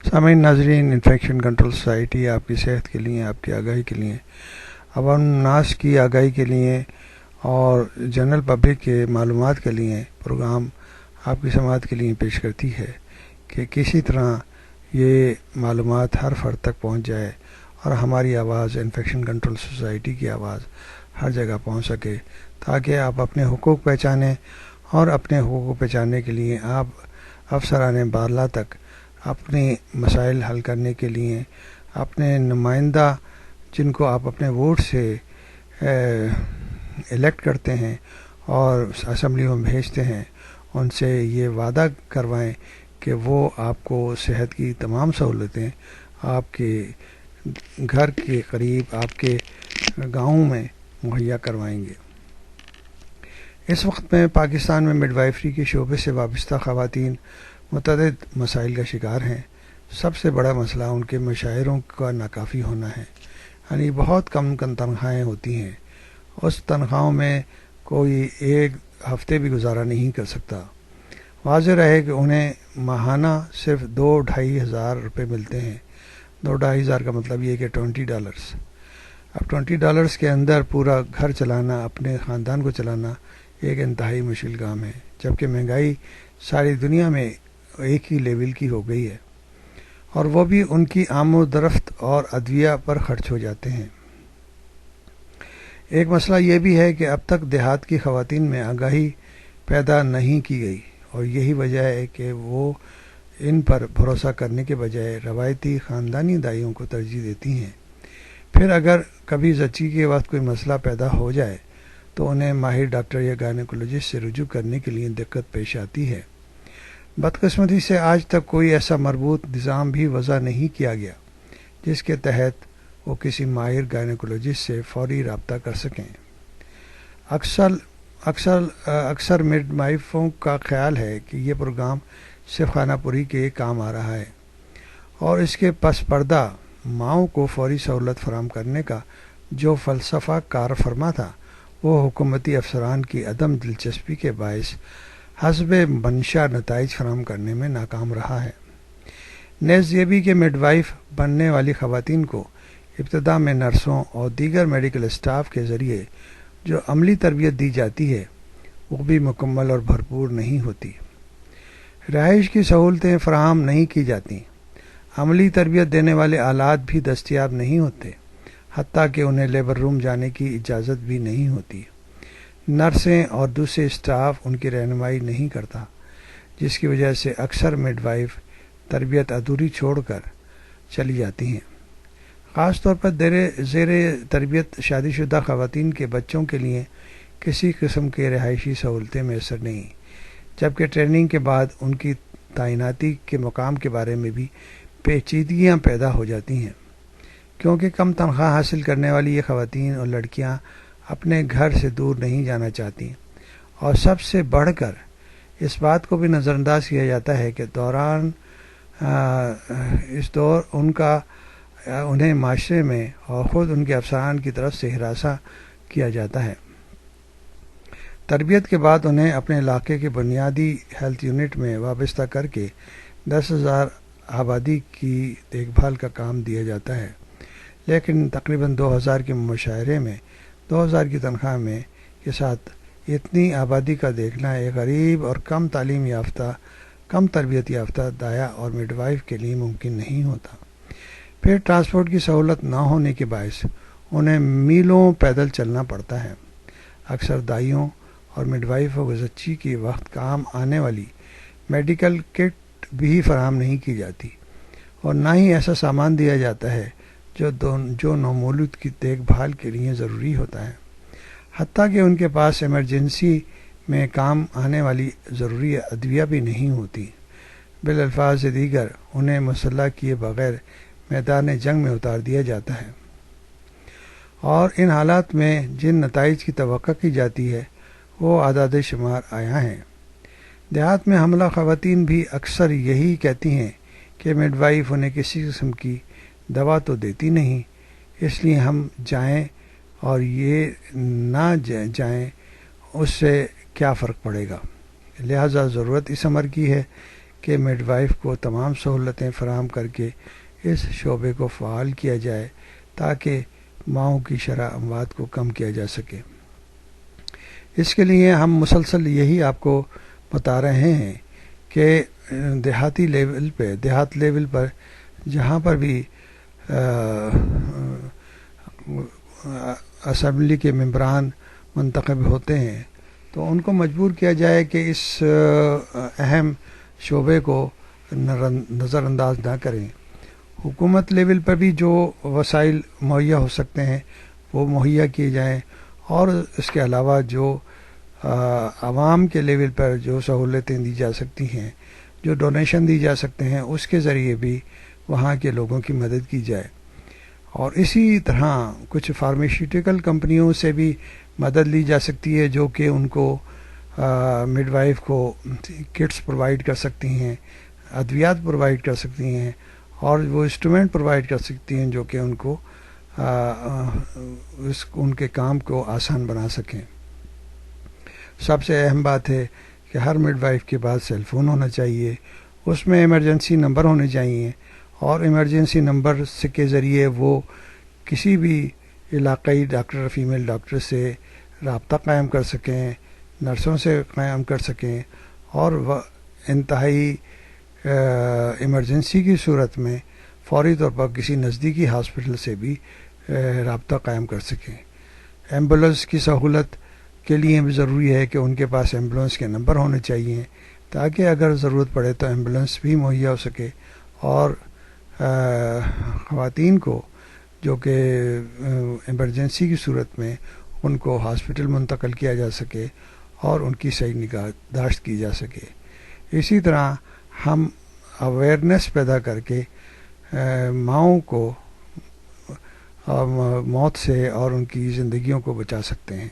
سامعین ناظرین، infection control society آپ کی صحت کے لیے، آپ کی آگاہی کے لیے، عوام الناس کی آگاہی کے لیے اور جنرل پبلک کے معلومات کے لیے پروگرام آپ کی سماعت کے لیے پیش کرتی ہے کہ کسی طرح یہ معلومات ہر فرد تک پہنچ جائے اور ہماری آواز، انفیکشن کنٹرول سوسائٹی کی آواز ہر جگہ پہنچ سکے، تاکہ آپ اپنے حقوق پہچانیں اور اپنے حقوق کو پہچاننے کے لیے آپ افسران بالا تک اپنے مسائل حل کرنے کے لیے اپنے نمائندہ جن کو آپ اپنے ووٹ سے الیکٹ کرتے ہیں اور اسمبلی میں بھیجتے ہیں، ان سے یہ وعدہ کروائیں کہ وہ آپ کو صحت کی تمام سہولتیں آپ کے گھر کے قریب، آپ کے گاؤں میں مہیا کروائیں گے۔ اس وقت میں پاکستان میں مڈ وائفری کے شعبے سے وابستہ خواتین متعدد مسائل کا شکار ہیں۔ سب سے بڑا مسئلہ ان کے مشاہروں کا ناکافی ہونا ہے، یعنی بہت کم تنخواہیں ہوتی ہیں، اس تنخواہوں میں کوئی ایک ہفتے بھی گزارا نہیں کر سکتا۔ واضح رہے کہ انہیں ماہانہ صرف 2-2.5 ہزار روپے ملتے ہیں۔ 2-2.5 ہزار کا مطلب یہ کہ $20۔ اب $20 کے اندر پورا گھر چلانا، اپنے خاندان کو چلانا ایک انتہائی مشکل کام ہے، جبکہ مہنگائی ساری دنیا میں ایک ہی لیول کی ہو گئی ہے اور وہ بھی ان کی آمد و رفت اور ادویہ پر خرچ ہو جاتے ہیں۔ ایک مسئلہ یہ بھی ہے کہ اب تک دیہات کی خواتین میں آگاہی پیدا نہیں کی گئی اور یہی وجہ ہے کہ وہ ان پر بھروسہ کرنے کے بجائے روایتی خاندانی دائیوں کو ترجیح دیتی ہیں۔ پھر اگر کبھی زچگی کے وقت کوئی مسئلہ پیدا ہو جائے تو انہیں ماہر ڈاکٹر یا گائنیکولوجسٹ سے رجوع کرنے کے لیے دقت پیش آتی ہے۔ بدقسمتی سے آج تک کوئی ایسا مربوط نظام بھی وضع نہیں کیا گیا جس کے تحت وہ کسی ماہر گائنیکولوجسٹ سے فوری رابطہ کر سکیں۔ اکثر مڈ وائفوں کا خیال ہے کہ یہ پروگرام صرف خانہ پوری کے کام آ رہا ہے اور اس کے پس پردہ ماؤں کو فوری سہولت فراہم کرنے کا جو فلسفہ کار فرما تھا، وہ حکومتی افسران کی عدم دلچسپی کے باعث حسب منشا نتائج فراہم کرنے میں ناکام رہا ہے۔ نیز یہ بھی کہ مڈ وائف بننے والی خواتین کو ابتدا میں نرسوں اور دیگر میڈیکل اسٹاف کے ذریعے جو عملی تربیت دی جاتی ہے وہ بھی مکمل اور بھرپور نہیں ہوتی، رہائش کی سہولتیں فراہم نہیں کی جاتی، عملی تربیت دینے والے آلات بھی دستیاب نہیں ہوتے، حتیٰ کہ انہیں لیبر روم جانے کی اجازت بھی نہیں ہوتی۔ نرسیں اور دوسرے اسٹاف ان کی رہنمائی نہیں کرتا، جس کی وجہ سے اکثر مڈ وائف تربیت ادھوری چھوڑ کر چلی جاتی ہیں۔ خاص طور پر زیر تربیت شادی شدہ خواتین کے بچوں کے لیے کسی قسم کے رہائشی سہولتیں میسر نہیں، جبکہ ٹریننگ کے بعد ان کی تعیناتی کے مقام کے بارے میں بھی پیچیدگیاں پیدا ہو جاتی ہیں، کیونکہ کم تنخواہ حاصل کرنے والی یہ خواتین اور لڑکیاں اپنے گھر سے دور نہیں جانا چاہتی، اور سب سے بڑھ کر اس بات کو بھی نظر انداز کیا جاتا ہے کہ انہیں معاشرے میں اور خود ان کے افسران کی طرف سے ہراساں کیا جاتا ہے۔ تربیت کے بعد انہیں اپنے علاقے کے بنیادی ہیلتھ یونٹ میں وابستہ کر کے 10,000 آبادی کی دیکھ بھال کا کام دیا جاتا ہے، لیکن تقریباً 2,000 کے مشاہرے میں 2,000 کی تنخواہ میں کے ساتھ اتنی آبادی کا دیکھنا ایک غریب اور کم تعلیم یافتہ، کم تربیت یافتہ دایا اور مڈ وائف کے لیے ممکن نہیں ہوتا۔ پھر ٹرانسپورٹ کی سہولت نہ ہونے کے باعث انہیں میلوں پیدل چلنا پڑتا ہے۔ اکثر دائیوں اور مڈ وائفوں کو زچگی کے وقت کام آنے والی میڈیکل کٹ بھی فراہم نہیں کی جاتی اور نہ ہی ایسا سامان دیا جاتا ہے جو نومولود کی دیکھ بھال کے لیے ضروری ہوتا ہے، حتیٰ کہ ان کے پاس ایمرجنسی میں کام آنے والی ضروری ادویہ بھی نہیں ہوتی۔ بالالفاظ دیگر انہیں مسلح کیے بغیر میدان جنگ میں اتار دیا جاتا ہے، اور ان حالات میں جن نتائج کی توقع کی جاتی ہے وہ اعداد شمار آیا ہیں۔ دیہات میں حاملہ خواتین بھی اکثر یہی کہتی ہیں کہ مڈ وائف انہیں کسی قسم کی دوا تو دیتی نہیں، اس لیے ہم جائیں اور یہ نہ جائیں اس سے کیا فرق پڑے گا۔ لہٰذا ضرورت اس امر کی ہے کہ مڈ وائف کو تمام سہولتیں فراہم کر کے اس شعبے کو فعال کیا جائے تاکہ ماؤں کی شرح اموات کو کم کیا جا سکے۔ اس کے لیے ہم مسلسل یہی آپ کو بتا رہے ہیں کہ دیہات لیول پر جہاں پر بھی اسمبلی کے ممبران منتخب ہوتے ہیں تو ان کو مجبور کیا جائے کہ اس اہم شعبے کو نظر انداز نہ کریں۔ حکومت لیول پر بھی جو وسائل مہیا ہو سکتے ہیں وہ مہیا کیے جائیں، اور اس کے علاوہ جو عوام کے لیول پر جو سہولتیں دی جا سکتی ہیں، جو ڈونیشن دی جا سکتے ہیں، اس کے ذریعے بھی وہاں کے لوگوں کی مدد کی جائے۔ اور اسی طرح کچھ فارمیسیوٹیکل کمپنیوں سے بھی مدد لی جا سکتی ہے جو کہ ان کو مڈ وائف کو کٹس پرووائڈ کر سکتی ہیں، ادویات پرووائڈ کر سکتی ہیں، اور وہ انسٹرومنٹ پرووائڈ کر سکتی ہیں جو کہ ان کو ان کے کام کو آسان بنا سکیں۔ سب سے اہم بات ہے کہ ہر مڈ وائف کے پاس سیل فون ہونا چاہیے، اس میں ایمرجنسی نمبر ہونے چاہیے، اور ایمرجنسی نمبر کے ذریعے وہ کسی بھی علاقائی ڈاکٹر، فیمیل ڈاکٹر سے رابطہ قائم کر سکیں، نرسوں سے قائم کر سکیں، اور انتہائی ایمرجنسی کی صورت میں فوری طور پر کسی نزدیکی ہاسپٹل سے بھی رابطہ قائم کر سکیں۔ ایمبولنس کی سہولت کے لیے بھی ضروری ہے کہ ان کے پاس ایمبولنس کے نمبر ہونے چاہیے تاکہ اگر ضرورت پڑے تو ایمبولنس بھی مہیا ہو سکے، اور خواتین کو جو کہ ایمرجنسی کی صورت میں ان کو ہاسپٹل منتقل کیا جا سکے اور ان کی صحیح نگہداشت کی جا سکے۔ اسی طرح ہم اویئرنیس پیدا کر کے ماؤں کو موت سے اور ان کی زندگیوں کو بچا سکتے ہیں۔